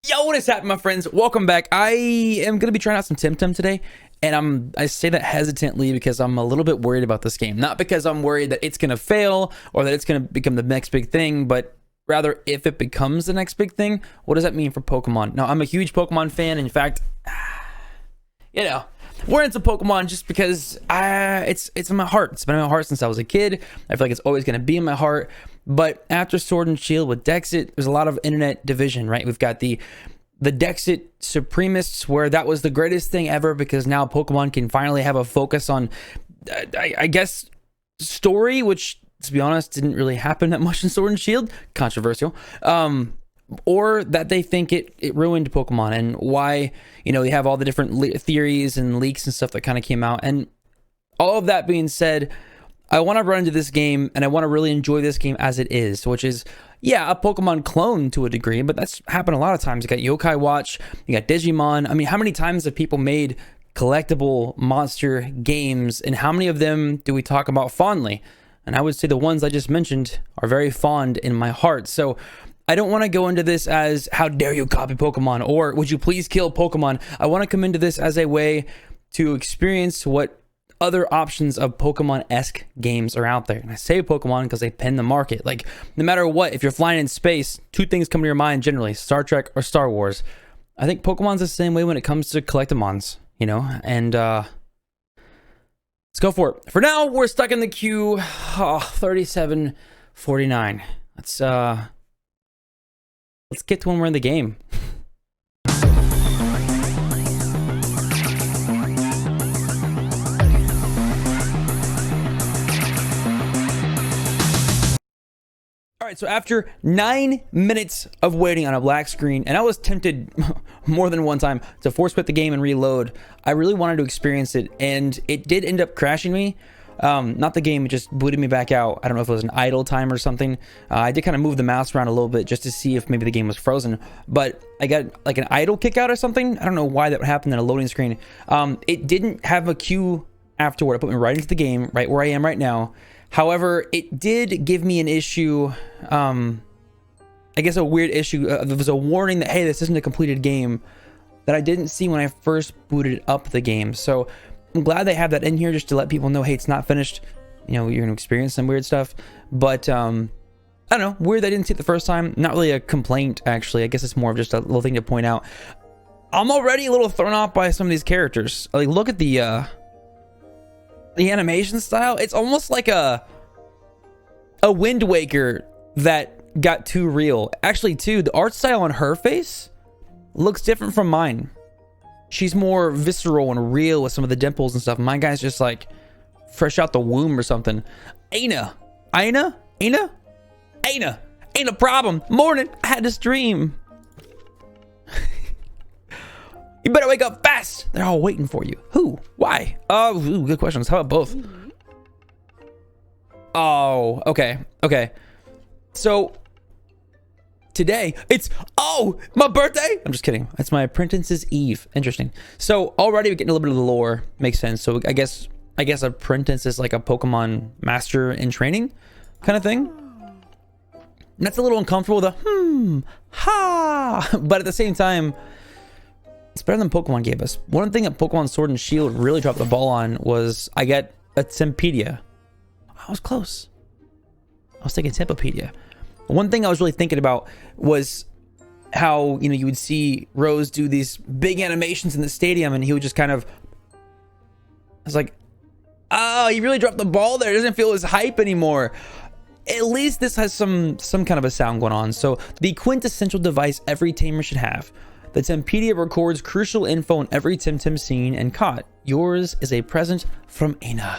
Yo, what is happening, my friends? Welcome back. I am going to be trying out some Temtem today, and I say that hesitantly because I'm a little bit worried about this game. Not because I'm worried that it's going to fail or that it's going to become the next big thing, but rather if it becomes the next big thing, what does that mean for Pokemon? Now, I'm a huge Pokemon fan. In fact, you know, we're into Pokemon just because it's in my heart. It's been in my heart since I was a kid. I feel like it's always going to be in my heart. But after Sword and Shield with Dexit, there's a lot of internet division, right? We've got the Dexit supremists, where that was the greatest thing ever because now Pokemon can finally have a focus on, I guess, story, which, to be honest, didn't really happen that much in Sword and Shield. Controversial. Or that they think it ruined Pokemon, and why, you know, they have all the different theories and leaks and stuff that kind of came out. And all of that being said, I want to run into this game, and I want to really enjoy this game as it is, which is, yeah, a Pokemon clone to a degree, but that's happened a lot of times. You got Yokai Watch, you got Digimon. I mean, how many times have people made collectible monster games, and how many of them do we talk about fondly? And I would say the ones I just mentioned are very fond in my heart. So I don't want to go into this as, how dare you copy Pokemon, or would you please kill Pokemon? I want to come into this as a way to experience what other options of Pokemon-esque games are out there. And I say Pokemon because they pen the market. Like, no matter what, if you're flying in space, two things come to your mind generally: Star Trek or Star Wars. I think Pokemon's the same way when it comes to collectimons, you know? And let's go for it. For now, we're stuck in the queue. 3749. Let's get to when we're in the game. All right, so after 9 minutes of waiting on a black screen, and I was tempted more than one time to force quit the game and reload, I really wanted to experience it, and it did end up crashing me. Not the game, it just booted me back out. I don't know if it was an idle time or something. I did kind of move the mouse around a little bit just to see if maybe the game was frozen, but I got like an idle kick out or something. I don't know why that would happen in a loading screen. It didn't have a queue afterward. It put me right into the game, right where I am right now. However, it did give me an issue, I guess a weird issue. There was a warning that, hey, this isn't a completed game, that I didn't see when I first booted up the game. So I'm glad they have that in here just to let people know, hey, it's not finished. You know, you're going to experience some weird stuff. But, I don't know, weird that I didn't see it the first time. Not really a complaint, actually. I guess it's more of just a little thing to point out. I'm already a little thrown off by some of these characters. Like, look at the animation style. It's almost like a Wind Waker that got too real. Actually, too, the art style on her face looks different from mine. She's more visceral and real with some of the dimples and stuff. My guy's just like fresh out the womb or something. Ain't a problem. Morning, I had this dream. You better wake up fast. They're all waiting for you. Who? Why? Oh, good questions. How about both? Oh, okay. Okay. So today it's, oh, my birthday. I'm just kidding. It's my apprentice's eve. Interesting. So already we're getting a little bit of the lore. Makes sense. So I guess apprentice is like a Pokemon master in training kind of thing. And that's a little uncomfortable. But at the same time, it's better than Pokemon gave us. One thing that Pokemon Sword and Shield really dropped the ball on was I got a Tempedia. I was close. I was thinking Tempedia. One thing I was really thinking about was how, you know, you would see Rose do these big animations in the stadium, and he would just kind of, I was like, oh, he really dropped the ball there. It doesn't feel as hype anymore. At least this has some kind of a sound going on. So the quintessential device every tamer should have. The Tempedia records crucial info on every Temtem seen and caught. Yours is a present from Ana.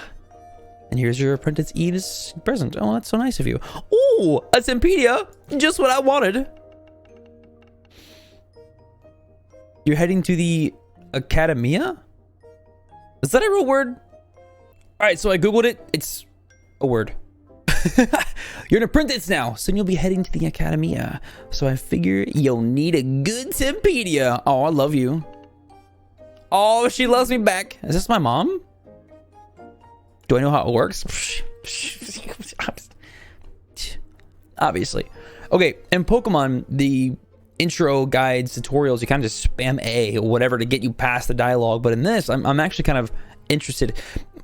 And here's your apprentice Eve's present. Oh, that's so nice of you. Ooh, a Tempedia. Just what I wanted. You're heading to the Academia? Is that a real word? All right, so I Googled it. It's a word. You're an apprentice now, so you'll be heading to the Academia. So I figure you'll need a good Tempedia. Oh, I love you. Oh, she loves me back. Is this my mom? Do I know how it works? Obviously. Okay, in Pokemon, the intro guides, tutorials, you kind of just spam A or whatever to get you past the dialogue. But in this, I'm actually kind of interested,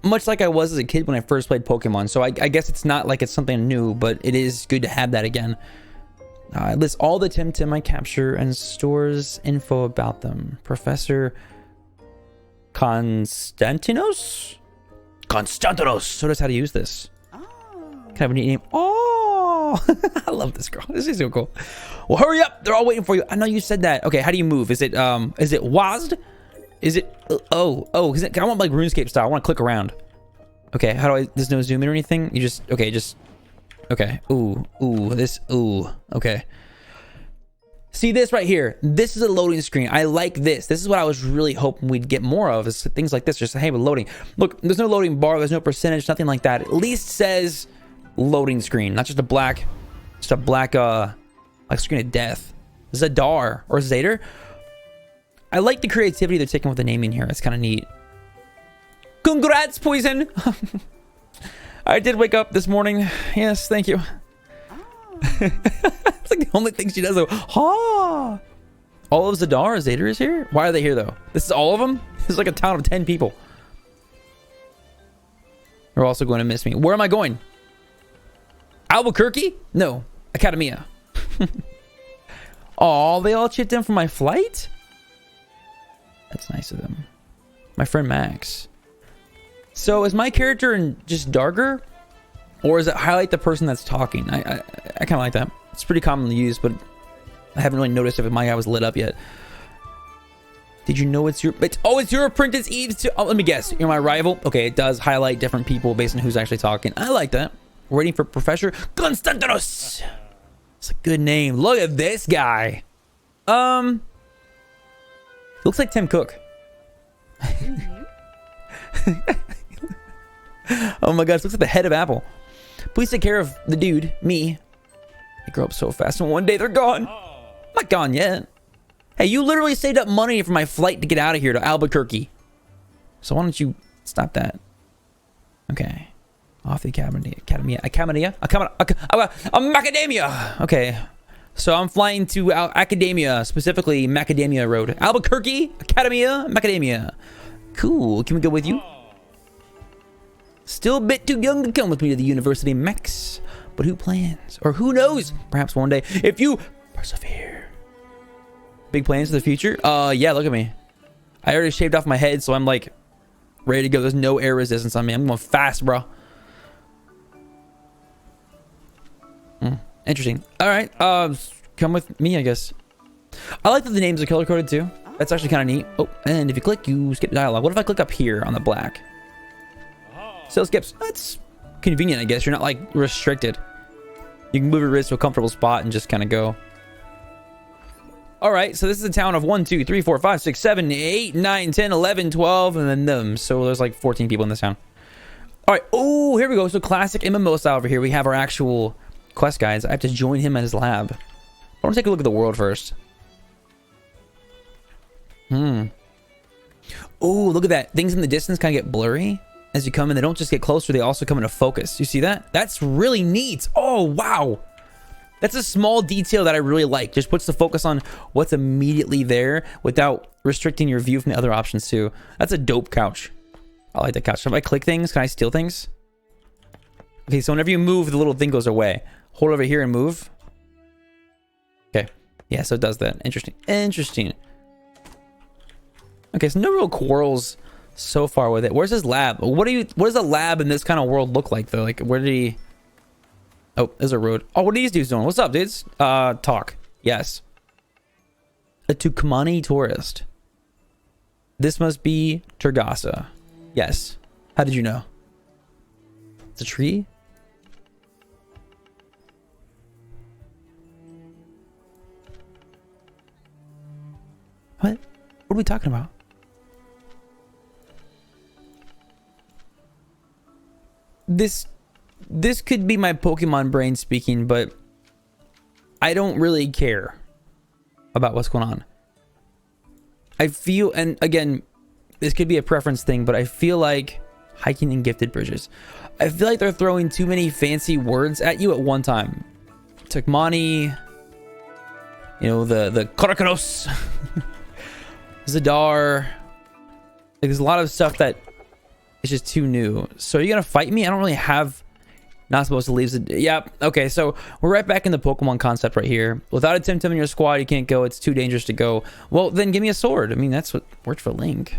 much like I was as a kid when I first played Pokemon. So I guess it's not like it's something new, but it is good to have that again. It lists all the Temtem I capture and stores info about them. Professor Constantinos showed us how to use this. Kind of a neat name. Oh, I love this girl. This is so cool. Well, hurry up. They're all waiting for you. I know you said that. Okay, how do you move? Is it WASD? Is it oh, is it, I want like RuneScape style. I want to click around. Okay, how do I, there's no zoom in or anything? You just, okay. Ooh, okay. See this right here? This is a loading screen. I like this. This is what I was really hoping we'd get more of, is things like this. Just, hey, we're loading. Look, there's no loading bar. There's no percentage, nothing like that. At least says loading screen, not just a black like screen of death. Zadar or Zader. I like the creativity they're taking with the naming here. It's kind of neat. Congrats, Poison. I did wake up this morning. Yes, thank you. It's like the only thing she does though. Ha! All of Zadar or Zader is here? Why are they here though? This is all of them? This is like a town of 10 people. They're also going to miss me. Where am I going? Albuquerque? No. Academia. Oh, they all chipped in for my flight? That's nice of them. My friend Max. So is my character just darker? Or does it highlight the person that's talking? I kind of like that. It's pretty commonly used, but I haven't really noticed if my guy was lit up yet. Did you know it's your apprentice Eve's too? Oh, let me guess. You're my rival? Okay, it does highlight different people based on who's actually talking. I like that. We're waiting for Professor Constantinos. It's a good name. Look at this guy. Looks like Tim Cook. Oh my gosh, looks like the head of Apple. Please take care of the dude, me. They grow up so fast and one day they're gone. Not gone yet. Hey, you literally saved up money for my flight to get out of here to Albuquerque. So why don't you stop that? Okay. Off the Macadamia. Okay. So I'm flying to Academia, specifically Macadamia Road. Albuquerque, Academia, Macadamia. Cool. Can we go with you? Still a bit too young to come with me to the university, Max. But who plans? Or who knows? Perhaps one day, if you persevere. Big plans for the future? Yeah, look at me. I already shaved off my head, so I'm like ready to go. There's no air resistance on me. I'm going fast, bro. Interesting. All right. Come with me, I guess. I like that the names are color coded too. That's actually kind of neat. Oh, and if you click, you skip dialogue. What if I click up here on the black? Still skips. That's convenient, I guess. You're not like restricted. You can move your wrist to a comfortable spot and just kind of go. All right, so this is a town of 1, 2, 3, 4, 5, 6, 7, 8, 9, 10, 11, 12, and then them. So there's like 14 people in this town. All right. Oh, here we go. So classic MMO style over here. We have our actual quest guides. I have to join him at his lab. I want to take a look at the world first. Oh, look at that. Things in the distance kind of get blurry as you come in. They don't just get closer, they also come into focus. You see that? That's really neat. Oh, wow. That's a small detail that I really like. Just puts the focus on what's immediately there without restricting your view from the other options too. That's a dope couch. I like that couch. So if I click things, can I steal things? Okay, so whenever you move, the little thing goes away. Hold over here and move. Okay. Yeah, so it does that. Interesting. Interesting. Okay, so no real quarrels so far with it. Where's his lab? What does a lab in this kind of world look like though? Like, where did he... Oh, there's a road. Oh, what are these dudes doing? What's up, dudes? Talk. Yes. A Tucumani tourist. This must be Tergasa. Yes. How did you know? It's a tree? What? What are we talking about? This could be my Pokemon brain speaking, but I don't really care about what's going on. I feel, and again, this could be a preference thing, but I feel like hiking in gifted bridges. I feel like they're throwing too many fancy words at you at one time. Tukmani, you know, the Korokoros, Zadar. Like, there's a lot of stuff that is just too new. So are you gonna fight me? I don't really have. Not supposed to leave. Yep. Okay, so we're right back in the Pokemon concept right here. Without a Temtem in your squad, you can't go. It's too dangerous to go. Well, then give me a sword. I mean, that's what worked for Link.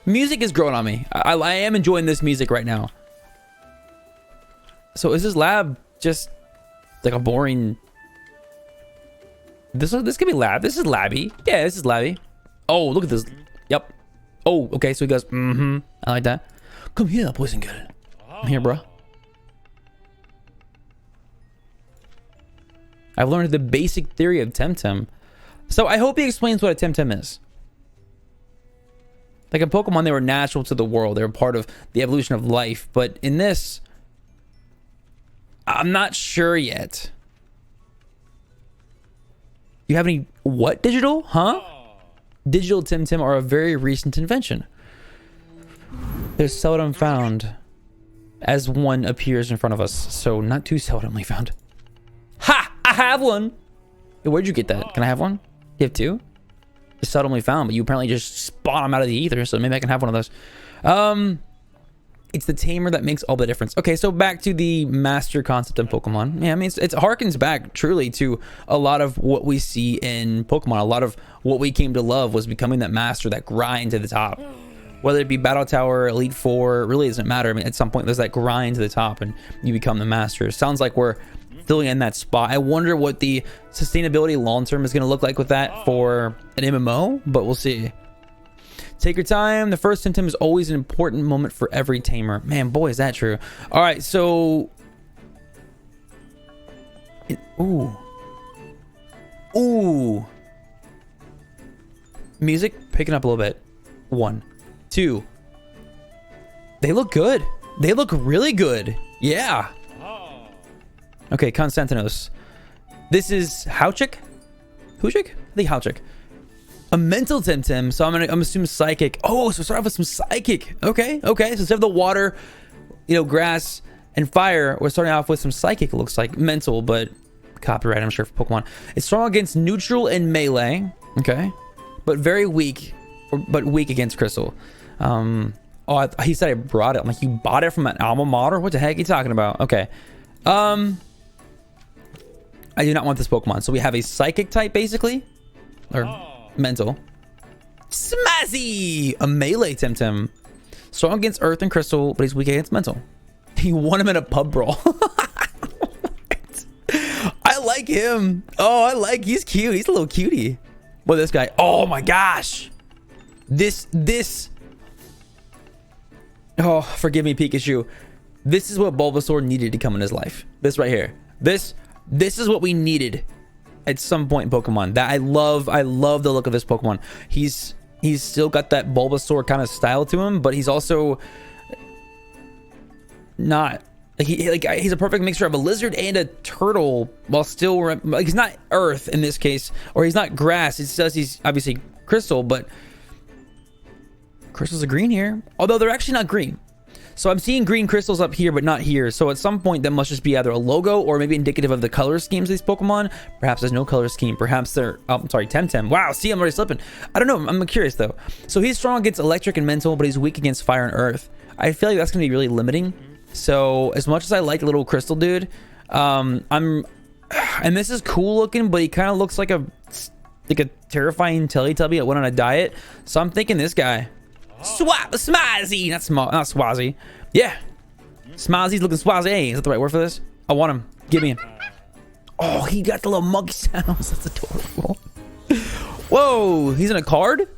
Music is growing on me. I am enjoying this music right now. So is this lab just like a boring... This could be lab. This is labby. Yeah, this is labby. Oh, look at this. Yep. Oh, okay, so he goes, I like that. Come here, boys and girls. I'm here, bro. I've learned the basic theory of Temtem. So I hope he explains what a Temtem is. Like in Pokemon, they were natural to the world. They were part of the evolution of life. But in this, I'm not sure yet. You have any... What? Digital? Huh? Digital Temtem are a very recent invention. They're seldom found as one appears in front of us. So not too seldomly found. Ha! I have one! Hey, where'd you get that? Can I have one? You have two? It's seldomly found, but you apparently just spawn them out of the ether. So maybe I can have one of those. It's the tamer that makes all the difference. Okay, so back to the master concept of Pokemon. Yeah, I mean, it harkens back truly to a lot of what we see in Pokemon. A lot of what we came to love was becoming that master, that grind to the top. Whether it be Battle Tower, Elite Four, it really doesn't matter. I mean, at some point, there's that grind to the top and you become the master. Sounds like we're filling in that spot. I wonder what the sustainability long-term is going to look like with that for an MMO, but we'll see. Take your time. The first Temtem is always an important moment for every tamer. Man, boy, is that true. All right, so... Ooh. Ooh. Music picking up a little bit. 1, 2. They look good. They look really good. Yeah. Okay, Constantinos. This is Hauchik? Huchik? I think Hauchik. A mental Temtem, so I'm assuming psychic. Oh, so start off with some psychic. Okay. So instead of the water, you know, grass and fire, we're starting off with some psychic. It looks like mental, but copyright, I'm sure, for Pokemon. It's strong against neutral and melee. Okay, but very weak, but weak against crystal. He said I brought it. I'm like, you bought it from an alma mater? What the heck are you talking about? Okay. I do not want this Pokemon. So we have a psychic type, basically, or mental. Smazzy! A melee Temtem. Strong against earth and crystal, but he's weak against mental. You won him in a pub brawl. I like him. Oh, he's cute. He's a little cutie. Well, this guy. Oh my gosh. This. Oh, forgive me, Pikachu. This is what Bulbasaur needed to come in his life. This right here. This is what we needed at some point in Pokemon. That I love the look of this Pokemon. He's still got that Bulbasaur kind of style to him, but he's also not he's a perfect mixture of a lizard and a turtle, while still like he's not earth in this case, or he's not grass. It says he's obviously crystal, but crystals are green here, although they're actually not green. So I'm seeing green crystals up here, but not here. So at some point, that must just be either a logo or maybe indicative of the color schemes of these Pokemon. Perhaps there's no color scheme. Perhaps they're... Oh, I'm sorry, Temtem. Wow, see, I'm already slipping. I don't know. I'm curious, though. So he's strong against electric and mental, but he's weak against fire and earth. I feel like that's going to be really limiting. So as much as I like the little crystal dude, and this is cool looking, but he kind of looks like a terrifying Teletubby that went on a diet. So I'm thinking this guy. Smazzy, not Swazi. Yeah, Smazzy's looking Swazi. Is that the right word for this? I want him. Give me him. Oh, he got the little monkey sounds. That's adorable. Whoa, he's in a card?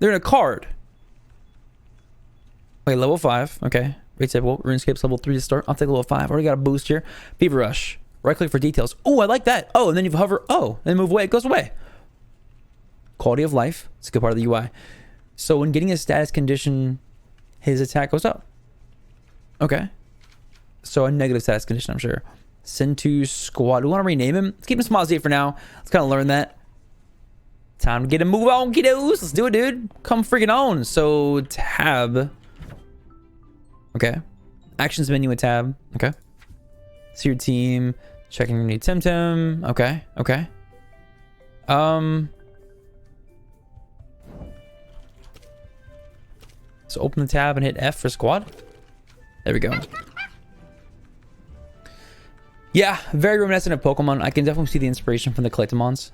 They're in a card. Wait, level 5. Okay. Rate table. RuneScape's level 3 to start. I'll take level 5. Already got a boost here. Fever Rush. Right click for details. Oh, I like that. Oh, and then you hover. Oh, then move away. It goes away. Quality of life. It's a good part of the UI. So when getting a status condition, his attack goes up. Okay. So a negative status condition, I'm sure. Send to squad. We want to rename him. Let's keep him Smazzy for now. Let's kind of learn that. Time to get a move on, kiddos. Let's do it, dude. Come freaking on. So tab. Okay. Actions menu and tab. Okay. See your team. Checking your new Temtem. Okay. Okay. So open the tab and hit F for squad. There we go. Yeah, very reminiscent of Pokemon. I can definitely see the inspiration from the Collectimons.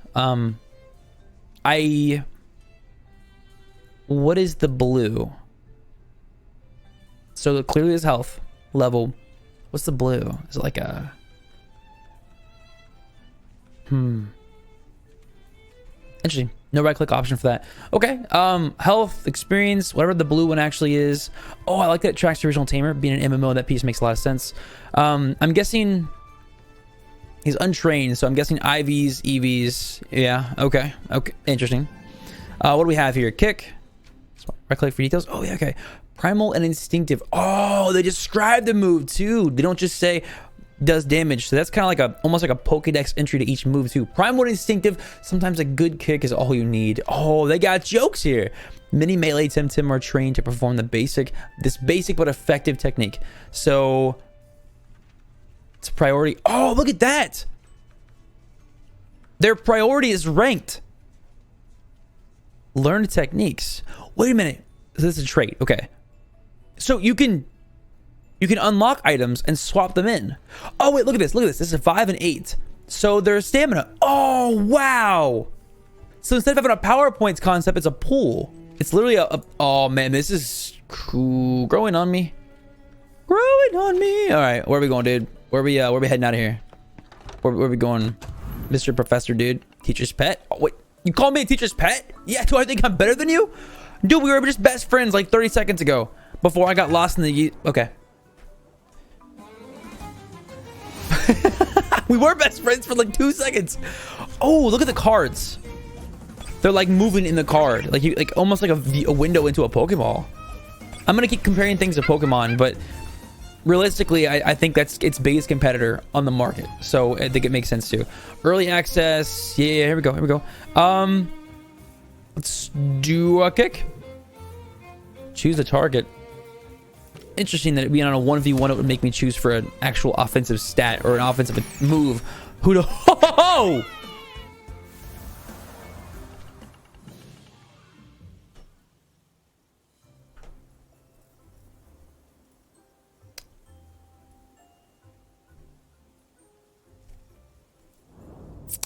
What is the blue? So clearly his health level. What's the blue? Is it like a... Interesting. No right click option for that. Okay. Health, experience, whatever the blue one actually is. Oh, I like that it tracks the original tamer. Being an MMO, that piece makes a lot of sense. I'm guessing he's untrained, so I'm guessing IVs, EVs. Yeah. Okay. Okay. Interesting. What do we have here? Kick. Right click for details. Oh yeah. Okay. Primal and instinctive. Oh, they describe the move too. They don't just say does damage. So that's kind of like almost like a Pokédex entry to each move too. Primal and instinctive. Sometimes a good kick is all you need. Oh, they got jokes here. Many melee Temtem are trained to perform this basic but effective technique. So it's a priority. Oh, look at that. Their priority is ranked. Learn techniques. Wait a minute. This is a trait. Okay. So you can unlock items and swap them in. Oh, wait, look at this. Look at this. This is 5 and 8. So there's stamina. Oh, wow. So instead of having a PowerPoints concept, it's a pool. It's literally oh, man, this is cool. Growing on me. Growing on me. All right, where are we going, dude? Where we heading out of here? Where we going? Mr. Professor, dude. Teacher's pet. Oh, wait. You call me a teacher's pet? Yeah, do I think I'm better than you? Dude, we were just best friends like 30 seconds ago. Before I got lost in the... Okay. We were best friends for like 2 seconds. Oh, look at the cards. They're like moving in the card. Like almost like a window into a Pokeball. I'm going to keep comparing things to Pokemon, but realistically, I think that's its biggest competitor on the market. So I think it makes sense too. Early access. Yeah, here we go. Here we go. Let's do a kick. Choose a target. Interesting that it being on a 1v1, it would make me choose for an actual offensive stat or an offensive move. Who the ho?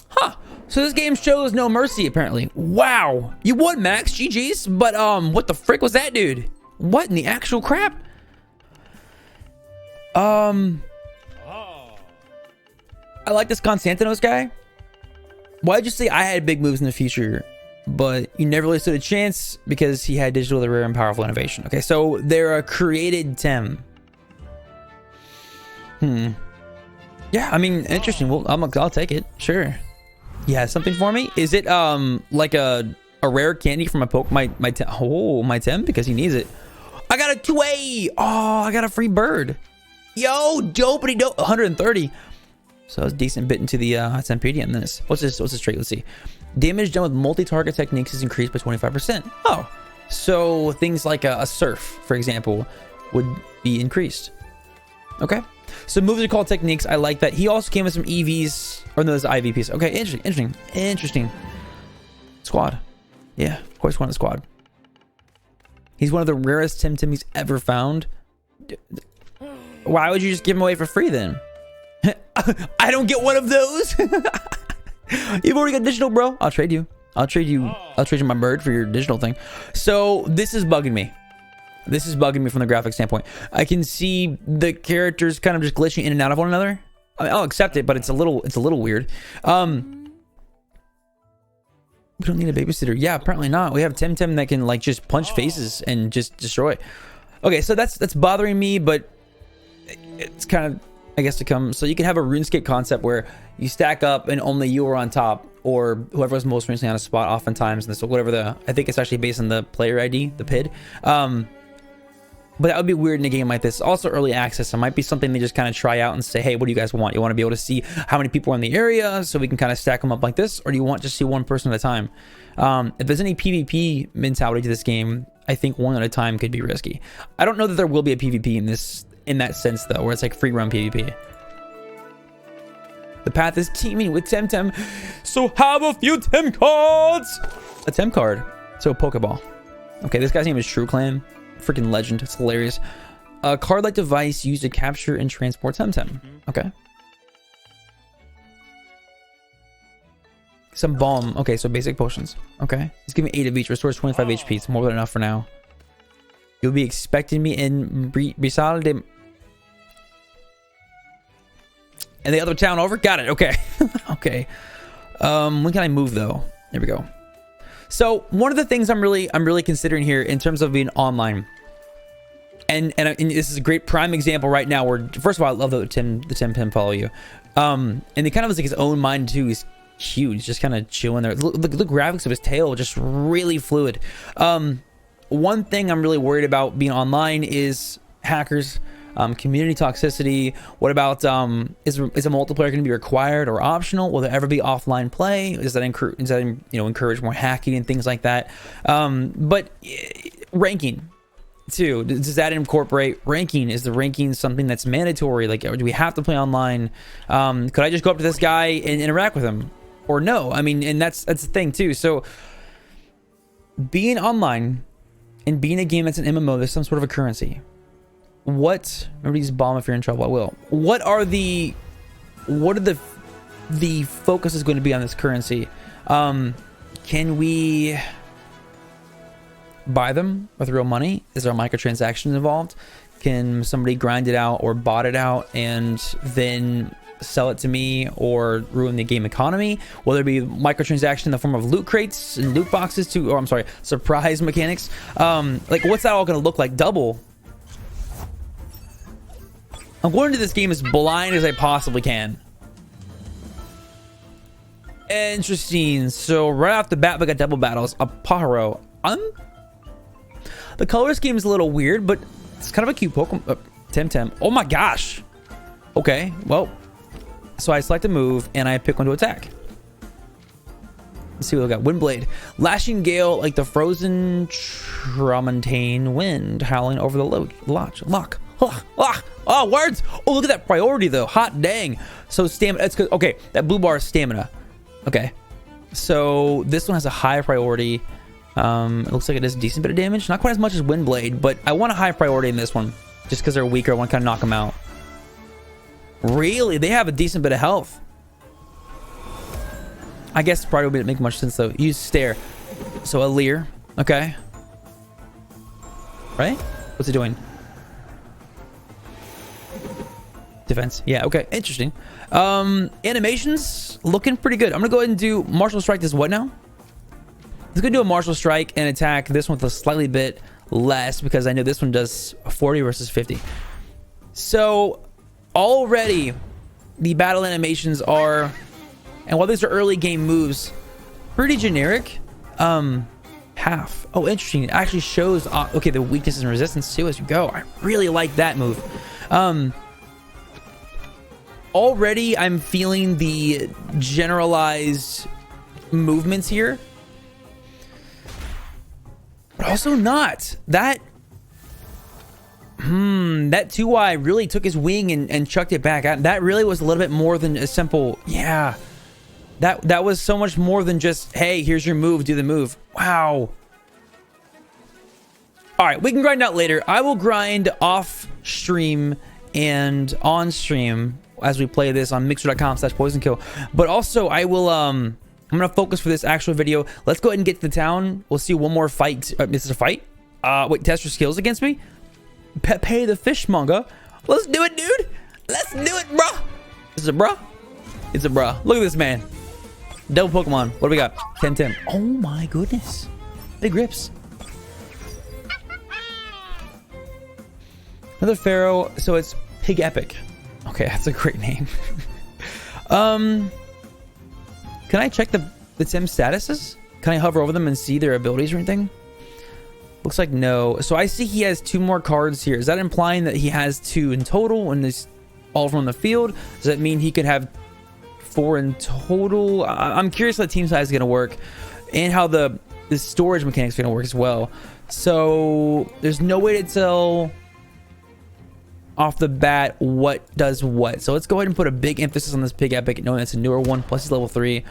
Huh. So this game shows no mercy, apparently. Wow. You won, Max. GG's. But, what the frick was that, dude? What in the actual crap? I like this Constantinos guy. Why'd you say I had big moves in the future, but you never really stood a chance because he had digital, the rare and powerful innovation? Okay, so they're a created Tem. Yeah, I mean, interesting. Well, I'll take it. Sure. Yeah, something for me. Is it like a rare candy from my Tem because he needs it? I got a 2A. Oh, I got a free bird. Yo, dopey dope. 130. So that was a decent bit into the Tempedia in this. What's this trait? Let's see. Damage done with multi-target techniques is increased by 25%. Oh, so things like a surf, for example, would be increased. Okay. So moves are called techniques. I like that. He also came with some EVs, or no, those IVPs. Okay, interesting. Squad. Yeah, of course, one of the squad. He's one of the rarest Temtem he's ever found. Why would you just give him away for free then? I don't get one of those. You've already got digital, bro. I'll trade you. I'll trade you my bird for your digital thing. So this is bugging me. This is bugging me from the graphic standpoint. I can see the characters kind of just glitching in and out of one another. I mean, I'll accept it, but it's a little weird. We don't need a babysitter. Yeah, apparently not. We have Temtem that can like just punch faces and just destroy. Okay, so that's bothering me, but it's kind of, I guess, to come. So you can have a RuneScape concept where you stack up and only you are on top, or whoever was most recently on a spot oftentimes, and so whatever I think it's actually based on the player ID, the PID. But that would be weird in a game like this. Also early access. It might be something they just kind of try out and say, hey, what do you guys want? You want to be able to see how many people are in the area so we can kind of stack them up like this? Or do you want to see one person at a time? If there's any PvP mentality to this game, I think one at a time could be risky. I don't know that there will be a PvP in this in that sense though, where it's like free run PvP. The path is teeming with Temtem, so have a few Tem cards. A Tem card, so a Pokeball. Okay, this guy's name is True Clan. Freaking legend. It's hilarious. A card-like device used to capture and transport Temtem. Okay. Some balm. Okay, so basic potions. Okay. He's giving me 8 of each. Restores 25 HP. It's more than enough for now. You'll be expecting me in Brisal de... And the other town over? Got it. Okay. Okay. When can I move though? There we go. So one of the things I'm really considering here in terms of being online, and this is a great prime example right now where, first of all, I love that the Temtem follow you. And he kind of has like his own mind too. He's cute. He's just kind of chilling there. Look, the graphics of his tail, just really fluid. One thing I'm really worried about being online is hackers. Community toxicity. What about is a multiplayer going to be required or optional? Will there ever be offline play? Does that encourage more hacking and things like that? But ranking too, does that incorporate ranking? Is the ranking something that's mandatory? Like, do we have to play online? Could I just go up to this guy and interact with him, or no? I mean, and that's the thing too. So being online and being a game that's an MMO, there's some sort of a currency. What, remember, use bomb if you're in trouble. I will. What are the focus is going to be on this currency? Can we buy them with real money? Is there microtransactions involved? Can somebody grind it out or bot it out and then sell it to me or ruin the game economy? Will there be microtransaction in the form of loot crates and loot boxes too? Or I'm sorry, surprise mechanics. Like, what's that all going to look like? Double. I'm going into this game as blind as I possibly can. Interesting. So right off the bat, we got double battles. A Pajaro. The color scheme is a little weird, but it's kind of a cute Pokemon. Temtem. Oh my gosh. Okay. Well, so I select a move and I pick one to attack. Let's see what we got. Windblade. Lashing gale like the frozen tramontane wind howling over the lock. Oh, words. Oh, look at that priority though. Hot dang. So stamina. That's good. Okay, that blue bar is stamina. Okay, so this one has a high priority. It looks like it does a decent bit of damage. Not quite as much as Windblade, but I want a high priority in this one just because they're weaker. I want to kind of knock them out. Really, they have a decent bit of health. I guess probably wouldn't make much sense though. Use stare. So a leer. Okay. Right? What's it doing? Defense. Yeah, okay. Interesting. Animations looking pretty good. I'm gonna go ahead and do Martial Strike. This what now? Let's go do a Martial Strike and attack this one with a slightly bit less because I know this one does 40 versus 50. So already the battle animations are, and while these are early game moves, pretty generic. Half. Oh, interesting. It actually shows okay, the weaknesses and resistance too as you go. I really like that move. Already I'm feeling the generalized movements here, but also not. That that 2Y really took his wing and chucked it back. That really was a little bit more than a simple, yeah. That was so much more than just, hey, here's your move, do the move. Wow. All right, we can grind out later. I will grind off stream and on stream as we play this on mixer.com/poisonkill. But also I will I'm gonna focus for this actual video. Let's go ahead and get to the town. We'll see one more fight. This is a fight. Wait, test your skills against me. Pepe the fishmonger. Let's do it, dude. Let's do it, bruh. Is it bruh? It's a bruh. Look at this man. Double Pokemon. What do we got? Temtem. Oh my goodness. Big rips. Another Pharaoh. So it's Pig Epic. Okay, that's a great name. Can I check the Tem statuses? Can I hover over them and see their abilities or anything? Looks like no. So I see he has 2 more cards here. Is that implying that he has 2 in total and is all from the field? Does that mean he could have 4 in total? I'm curious how the team size is going to work and how the storage mechanics are going to work as well. So there's no way to tell off the bat what does what. So let's go ahead and put a big emphasis on this Pig Epic, knowing it's a newer one, plus he's level 3.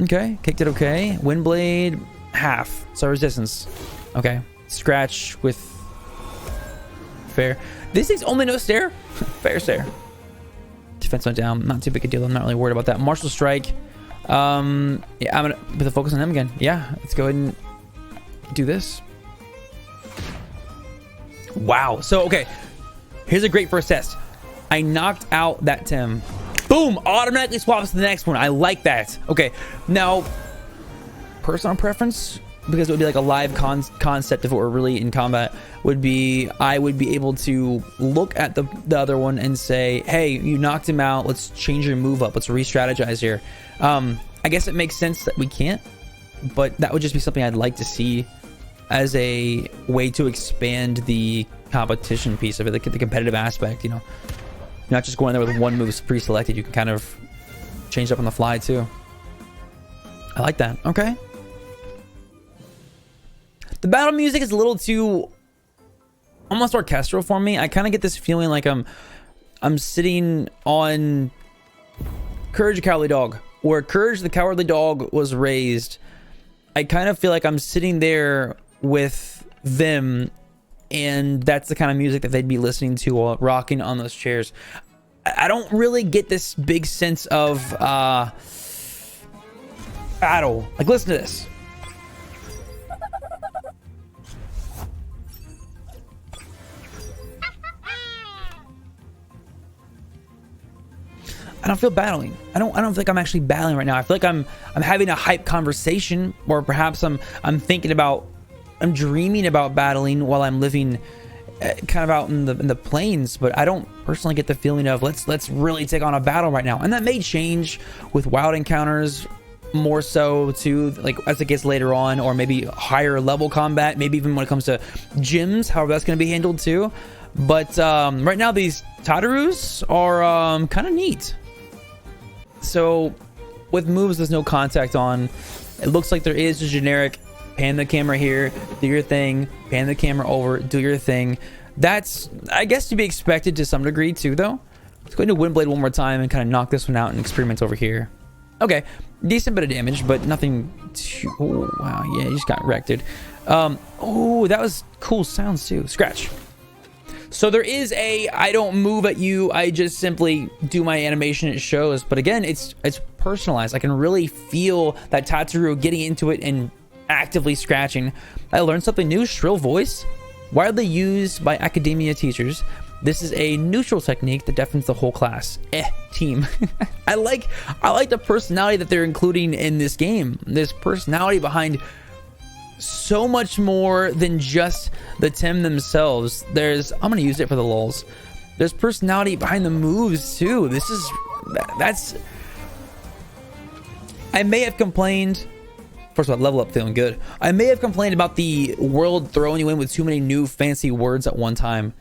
Okay, kicked it okay. Windblade, half. So resistance. Okay. Scratch with fair. This thing's only no stare. Fair stare. Defense went down. Not too big a deal. I'm not really worried about that. Martial strike. Yeah, I'm gonna put the focus on them again. Yeah, let's go ahead and do this. Wow. So okay, here's a great first test. I knocked out that Tem. Boom! Automatically swaps to the next one. I like that. Okay, now personal preference, because it would be like a live concept if it were really in combat, would be I would be able to look at the other one and say, hey, you knocked him out, let's change your move up, let's re-strategize here. I guess it makes sense that we can't, but that would just be something I'd like to see as a way to expand the competition piece of it, the competitive aspect, you know. You're not just going there with one move pre-selected, you can kind of change up on the fly too. I like that. Okay. The battle music is a little too almost orchestral for me. I kind of get this feeling like I'm sitting on Courage the Cowardly Dog, where Courage the Cowardly Dog was raised. I kind of feel like I'm sitting there with them, and that's the kind of music that they'd be listening to while rocking on those chairs. I don't really get this big sense of battle. Like, listen to this. I don't feel battling. I don't feel like I'm actually battling right now. I feel like I'm having a hype conversation, or perhaps I'm thinking about, I'm dreaming about battling while I'm living kind of out in the plains, but I don't personally get the feeling of let's really take on a battle right now. And that may change with wild encounters more so too, like as it gets later on, or maybe higher level combat, maybe even when it comes to gyms, however that's going to be handled too. But right now these Tatarus are kind of neat. So with moves there's no contact on, it looks like there is a generic pan the camera here, do your thing, pan the camera over, do your thing. That's, I guess, to be expected to some degree too though. Let's go into Windblade one more time and kind of knock this one out and experiment over here. Okay, decent bit of damage, but nothing too... Oh, wow, yeah, you just got wrecked, dude. Oh, that was cool sounds too. Scratch. So there is a, I don't move at you, I just simply do my animation, it shows. But again, it's personalized. I can really feel that Tatsuru getting into it and actively scratching. I learned something new. Shrill voice, widely used by academia teachers. This is a neutral technique that deafens the whole class. Team. I like the personality that they're including in this game. There's personality behind so much more than just the Tem themselves. I'm gonna use it for the lulz. There's personality behind the moves too. That's I may have complained, first of all, level up feeling good. I may have complained about the world throwing you in with too many new fancy words at one time.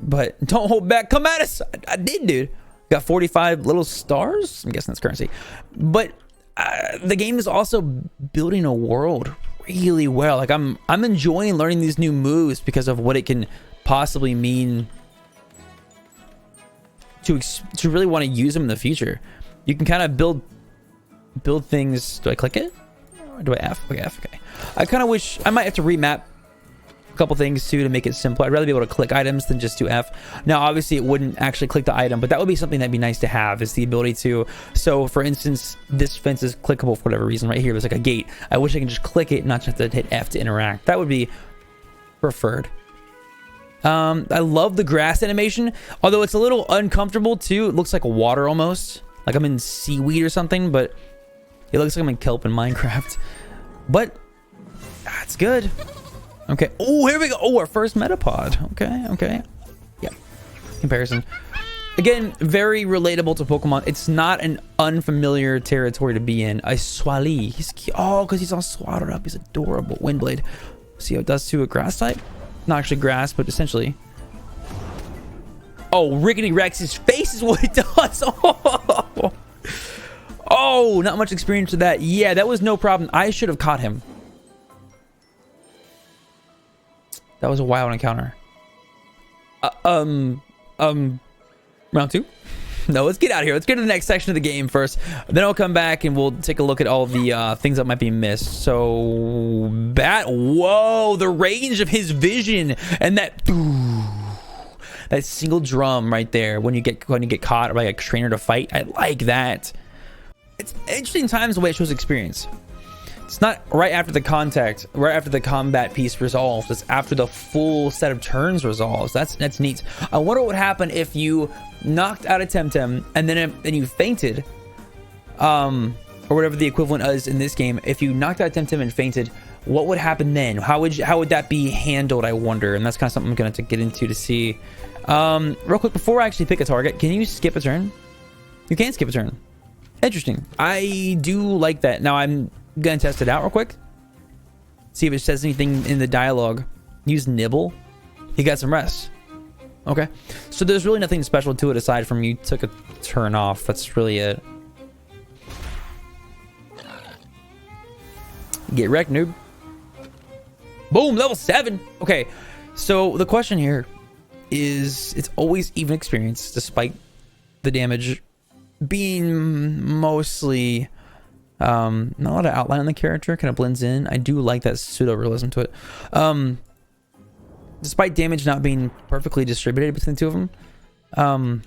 But don't hold back. Come at us. I did, dude. Got 45 little stars. I'm guessing that's currency. But the game is also building a world really well. Like I'm enjoying learning these new moves because of what it can possibly mean to really want to use them in the future. You can kind of build things. Do I click it? Or do I F? Okay, F. Okay. I kind of wish I might have to remap a couple things too to make it simple. I'd rather be able to click items than just do F. Now obviously it wouldn't actually click the item, but that would be something that'd be nice to have, is the ability to, so for instance this fence is clickable for whatever reason. Right here there's like a gate. I wish I could just click it and not just have to hit F to interact. That would be preferred. I love the grass animation, although it's a little uncomfortable too. It looks like water almost, like I'm in seaweed or something, but it looks like I'm in kelp in Minecraft. But that's good. Okay. Oh, here we go. Oh, our first Metapod. Okay. Yeah. Comparison. Again, very relatable to Pokemon. It's not an unfamiliar territory to be in. A Swali. He's cute. Oh, because he's all swaddled up. He's adorable. Windblade. See how it does to a grass type? Not actually grass, but essentially. Oh, Rickety Rex's face is what it does. Oh, not much experience with that. Yeah, that was no problem. I should have caught him. That was a wild encounter. Round two. No, let's get out of here. Let's get to the next section of the game first. Then I'll come back and we'll take a look at all the things that might be missed. So, whoa, the range of his vision and that single drum right there when you get caught by a trainer to fight. I like that. It's interesting times the way it shows experience. It's not right after the combat piece resolves. It's after the full set of turns resolves. That's neat. I wonder what would happen if you knocked out a Temtem and then you fainted, or whatever the equivalent is in this game. If you knocked out a Temtem and fainted, what would happen then? How would that be handled? I wonder, and that's kind of something I'm going to get into to see. Real quick before I actually pick a target, can you skip a turn? You can skip a turn. Interesting. I do like that. Now I'm gonna test it out real quick, see if it says anything in the dialogue. Use nibble. He got some rest. Okay, so there's really nothing special to it aside from you took a turn off. That's really it. Get wrecked, noob. Boom, level 7. Okay, so the question here is, it's always even experience despite the damage being mostly not a lot of outline on the character, kind of blends in. I do like that pseudo realism to it. Despite damage not being perfectly distributed between the two of them,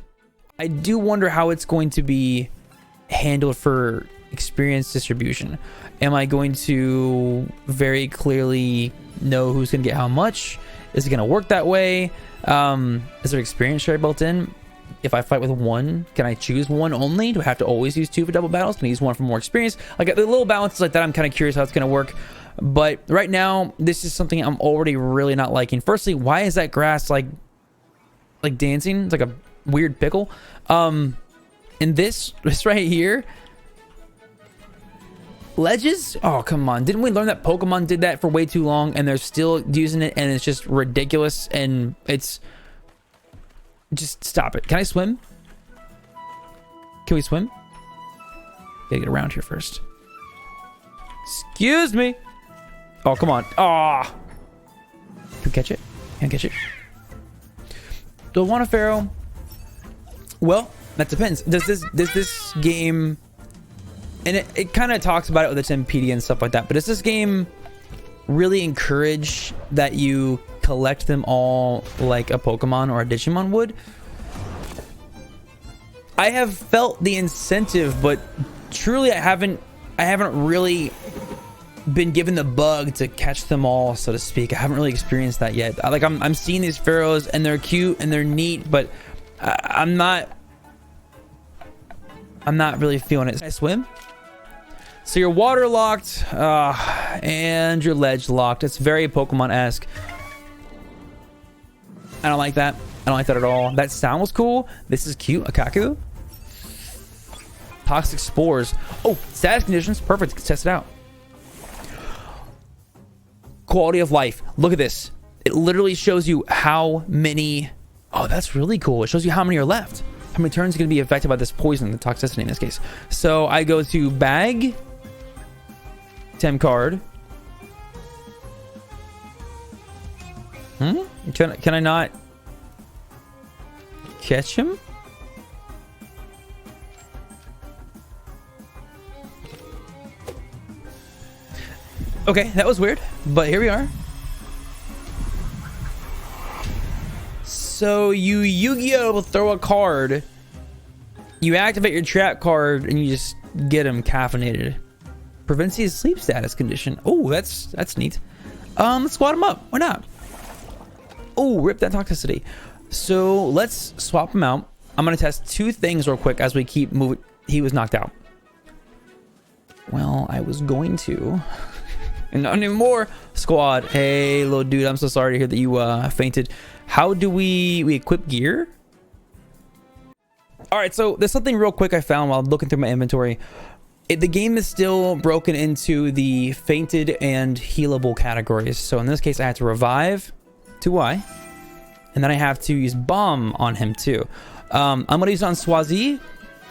I do wonder how it's going to be handled for experience distribution. Am I going to very clearly know who's going to get how much? Is it going to work that way? Is there experience share built in? If I fight with one, can I choose one only? Do I have to always use two for double battles? Can I use one for more experience? Like the little balances like that, I'm kind of curious how it's going to work. But right now, this is something I'm already really not liking. Firstly, why is that grass like dancing? It's like a weird pickle. And this right here, ledges? Oh, come on. Didn't we learn that Pokemon did that for way too long and they're still using it and it's just ridiculous and it's... Just stop it. Can I swim? Can we swim? Gotta get around here first. Excuse me. Oh, come on. Ah. Can we catch it? Can I catch it? Do I want a Pharaoh? Well, that depends. Does this game... And it kind of talks about it with its MPD and stuff like that, but does this game really encourage that you collect them all like a Pokemon or a Digimon would? I have felt the incentive, but truly I haven't really been given the bug to catch them all, so to speak. I haven't really experienced that yet. I'm seeing these pharaohs and they're cute and they're neat, but I'm not really feeling it. Can I swim? So you're water locked and you're ledge locked. It's very Pokemon-esque. I don't like that. I don't like that at all. That sound was cool. This is cute. A Kaku. Toxic spores. Oh, status conditions. Perfect. Let's test it out. Quality of life. Look at this. It literally shows you how many... Oh, that's really cool. It shows you how many are left. How many turns are going to be affected by this poison, the toxicity in this case. So I go to bag. Tem card. Can I not catch him? Okay, that was weird, but here we are. So you Yu-Gi-Oh! Throw a card, you activate your trap card, and you just get him caffeinated. Prevents his sleep status condition. Oh, that's neat. Let's squat him up. Why not? Oh, rip that toxicity. So let's swap him out. I'm gonna test two things real quick as we keep moving. He was knocked out. Well, I was going to. And not anymore. Squad. Hey, little dude. I'm so sorry to hear that you fainted. How do we equip gear? All right, so there's something real quick I found while looking through my inventory. The game is still broken into the fainted and healable categories. So in this case, I had to revive 2Y. And then I have to use bomb on him too. I'm going to use it on Swazi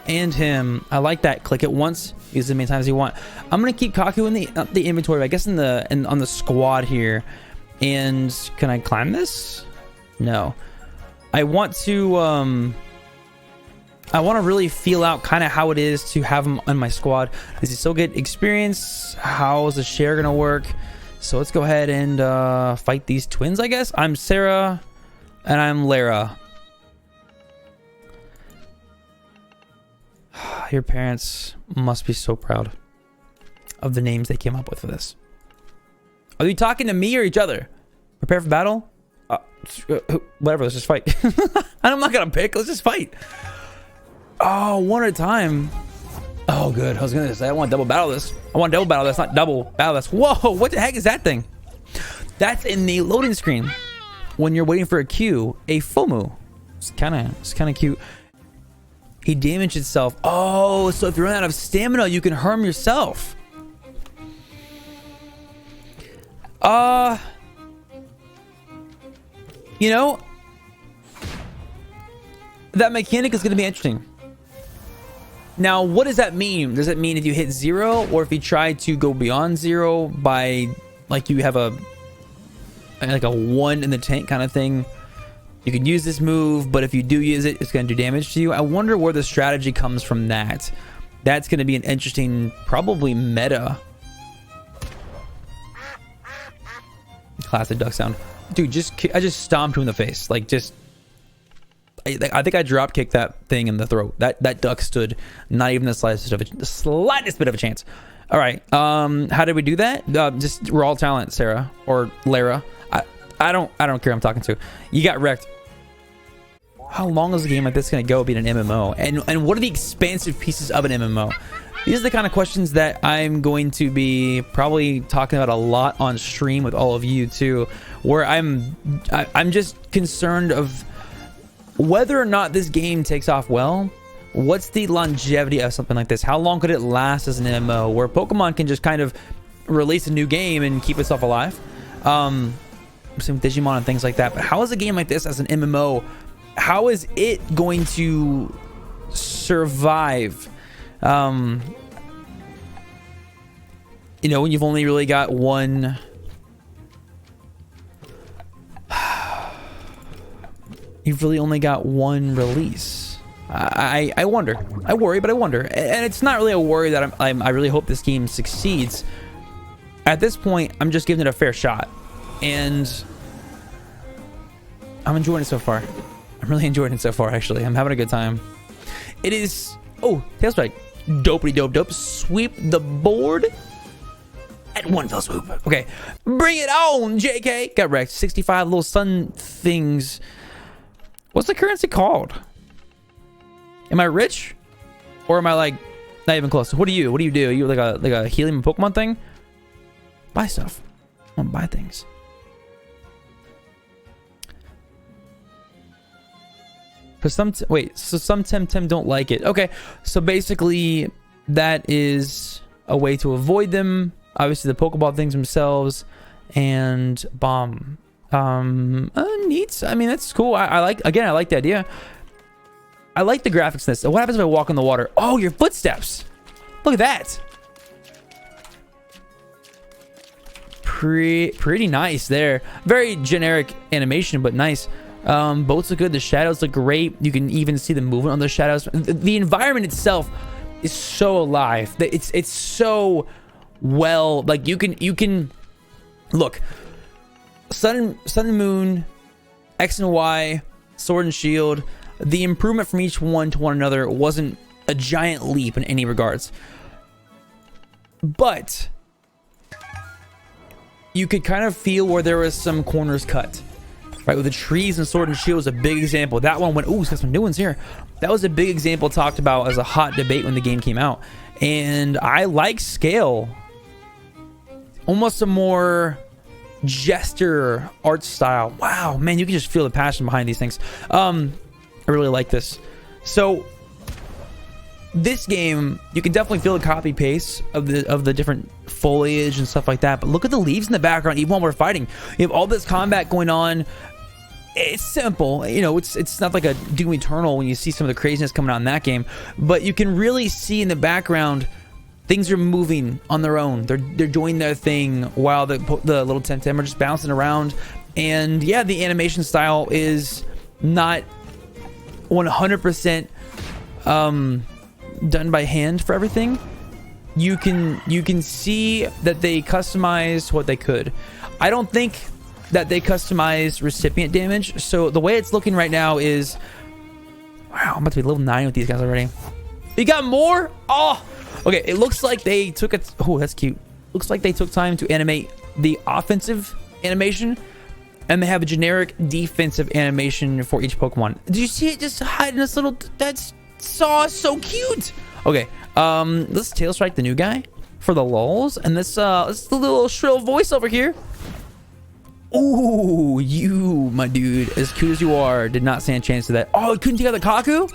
and him. I like that. Click it once. Use it as many times as you want. I'm going to keep Kaku in the inventory, I guess on the squad here. And can I climb this? No. I want to really feel out kind of how it is to have him on my squad. Does he still get experience? How is the share gonna work? So let's go ahead and fight these twins, I guess. I'm Sarah and I'm Lara. Your parents must be so proud of the names they came up with for this. Are you talking to me or each other? Prepare for battle? Whatever, let's just fight. I'm not gonna pick, let's just fight. Oh, one at a time. Oh, good. I was gonna say I want double battle this. I want double battle this, not double battle this. Whoa, what the heck is that thing? That's in the loading screen when you're waiting for a queue. A FOMO. It's kind of cute. He damaged itself. Oh, so if you run out of stamina, you can harm yourself. You know, that mechanic is going to be interesting. Now, what does that mean? Does it mean if you hit 0, or if you try to go beyond 0 by, like, you have a 1 in the tank kind of thing? You can use this move, but if you do use it, it's going to do damage to you. I wonder where the strategy comes from that. That's going to be an interesting, probably meta. Classic duck sound. Dude, I just stomped him in the face. Like, just... I think I drop kicked that thing in the throat. That duck stood not even the slightest bit of a chance. All right. How did we do that? Just raw talent, Sarah or Lara. I don't care who I'm talking to. You got wrecked. How long is a game like this going to go being an MMO? And what are the expansive pieces of an MMO? These are the kind of questions that I'm going to be probably talking about a lot on stream with all of you too, where I'm just concerned of whether or not this game takes off well. What's the longevity of something like this? How long could it last as an MMO, where Pokemon can just kind of release a new game and keep itself alive? Same with Digimon and things like that. But how is a game like this as an MMO, how is it going to survive? You know, when you've only really got one... You've really only got one release. I wonder. I worry, but I wonder. And it's not really a worry that I really hope this game succeeds. At this point, I'm just giving it a fair shot. And I'm enjoying it so far. I'm really enjoying it so far, actually. I'm having a good time. It is... Oh, Tail Strike. Dopey dope. Sweep the board at one fell swoop. Okay. Bring it on, JK. Got wrecked. 65 little sun things. What's the currency called? Am I rich? Or am I like not even close? What do you do? Are you like a helium Pokemon thing? Buy stuff. I want to buy things. Cause some Temtem don't like it. Okay, so basically that is a way to avoid them. Obviously the Pokeball things themselves and bomb. Neat. I mean, that's cool. I like the idea. I like the graphics in this. What happens if I walk in the water? Oh, your footsteps. Look at that. Pretty nice there. Very generic animation, but nice. Boats look good. The shadows look great. You can even see the movement on the shadows. The environment itself is so alive. It's so well, like you can look. Sun and Moon, X and Y, Sword and Shield, the improvement from each one to one another wasn't a giant leap in any regards. But you could kind of feel where there was some corners cut. Right, with the trees and Sword and Shield was a big example. That one went, ooh, it's got some new ones here. That was a big example talked about as a hot debate when the game came out. And I like scale. Almost a more gesture art style. Wow, man, you can just feel the passion behind these things. I really like this. So this game, you can definitely feel the copy paste of the different foliage and stuff like that. But look at the leaves in the background. Even while we're fighting, you have all this combat going on. It's simple, you know. It's not like a Doom Eternal when you see some of the craziness coming out in that game. But you can really see in the background things are moving on their own. They're doing their thing while the little Temtem are just bouncing around. And yeah, the animation style is not 100% done by hand for everything. You can see that they customized what they could. I don't think that they customized recipient damage. So the way it's looking right now is, wow, I'm about to be level 9 with these guys already. You got more? Oh, okay. It looks like they took it. Oh, that's cute. Looks like they took time to animate the offensive animation, and they have a generic defensive animation for each Pokemon. Did you see it just hiding this little? That's so cute. Okay, let's tail strike the new guy for the lulz, and this the little shrill voice over here. Ooh, you, my dude, as cute as you are, did not stand a chance to that. Oh, couldn't you get the Kaku?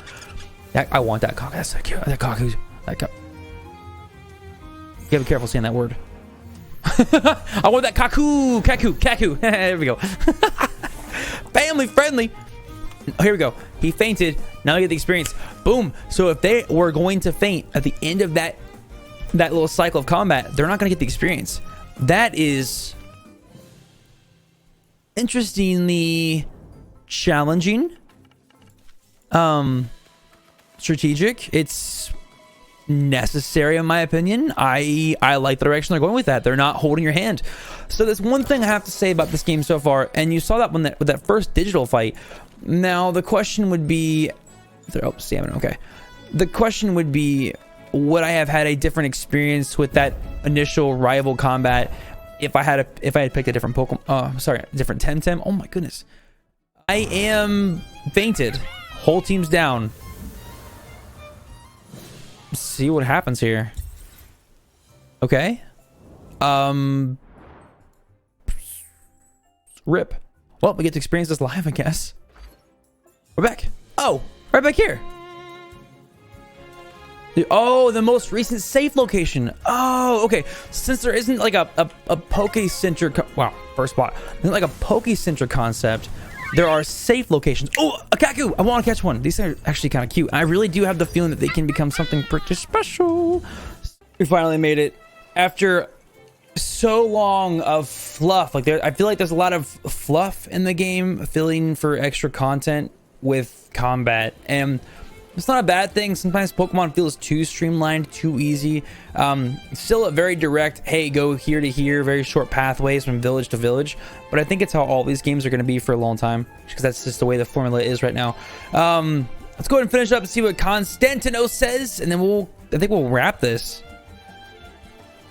I want that Kaku. That's so cute. That Kaku. That Kaku. You gotta be careful saying that word. I want that Kaku. There we go. Family friendly. Oh, here we go. He fainted. Now I get the experience. Boom. So if they were going to faint at the end of that little cycle of combat, they're not going to get the experience. That is interestingly challenging. Strategic. It's necessary in my opinion. I like the direction they're going with that. They're not holding your hand. So there's one thing I have to say about this game so far, and you saw that when with that first digital fight. Now the question would be, oh, stamina. Okay, the question would be, would I have had a different experience with that initial rival combat if I had picked a different Pokemon? Sorry, different Temtem. Oh my goodness, I am fainted. Whole team's down. See what happens here. Okay. Rip. Well, we get to experience this live, I guess. We're back. Oh, right back here. Oh, the most recent safe location. Oh, okay. Since there isn't like a Poke-centric, wow, first spot. There's like a Poke-centric concept. There are safe locations. Oh, a Kaku! I want to catch one. These are actually kind of cute. I really do have the feeling that they can become something pretty special. We finally made it after so long of fluff. Like I feel like there's a lot of fluff in the game, filling for extra content with combat, and it's not a bad thing. Sometimes Pokemon feels too streamlined, too easy. Still a very direct, hey, go here to here, very short pathways from village to village. But I think it's how all these games are going to be for a long time, because that's just the way the formula is right now. Let's go ahead and finish up and see what Constantino says, and then I think we'll wrap this.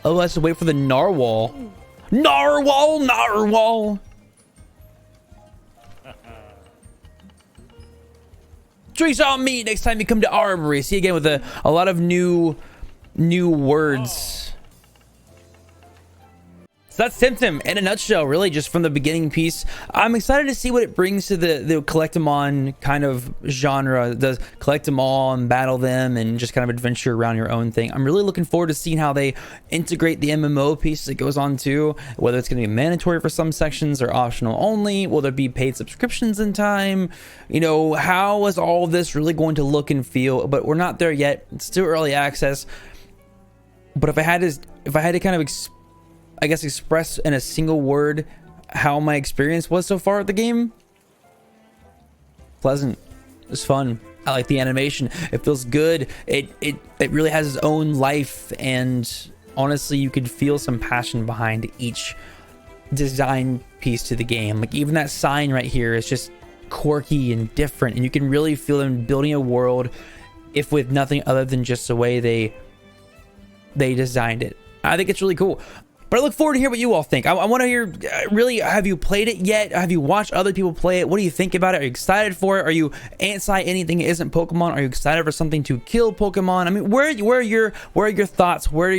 Oh, let's wait for the Narwhal. Narwhal. Drinks on me next time you come to Armory. See you again with a lot of new words. So that's Temtem in a nutshell, really, just from the beginning piece. I'm excited to see what it brings to the collect them on kind of genre. The collect them all and battle them and just kind of adventure around your own thing. I'm really looking forward to seeing how they integrate the MMO piece that goes on too, whether it's going to be mandatory for some sections or optional only. Will there be paid subscriptions in time? You know, how is all this really going to look and feel? But we're not there yet. It's still early access. But if I had to kind of express in a single word how my experience was so far at the game, pleasant. It's fun. I like the animation. It feels good. It really has its own life, and honestly, you could feel some passion behind each design piece to the game. Like even that sign right here is just quirky and different, and you can really feel them building a world, if with nothing other than just the way they designed it. I think it's really cool. But I look forward to hear what you all think. I want to hear, really, have you played it yet? Have you watched other people play it? What do you think about it? Are you excited for it? Are you anti anything that isn't Pokemon? Are you excited for something to kill Pokemon? I mean, where are your thoughts? Where's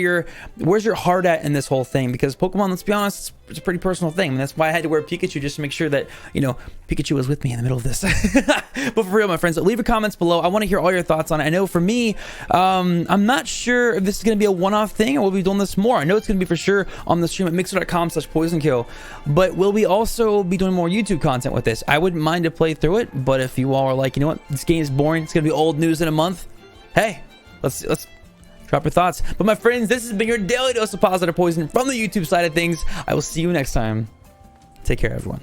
your heart at in this whole thing? Because Pokemon, let's be honest, it's a pretty personal thing. And that's why I had to wear Pikachu, just to make sure that, you know, Pikachu was with me in the middle of this. But for real, my friends, leave your comments below. I want to hear all your thoughts on it. I know for me, I'm not sure if this is going to be a one-off thing or we'll be doing this more. I know it's going to be for sure on the stream at mixer.com/poisonkill, but will we also be doing more YouTube content with this? I wouldn't mind to play through it, but if you all are like, you know what, this game is boring, it's going to be old news in a month, hey, let's drop your thoughts. But my friends, this has been your daily dose of positive poison from the YouTube side of things. I will see you next time. Take care, everyone.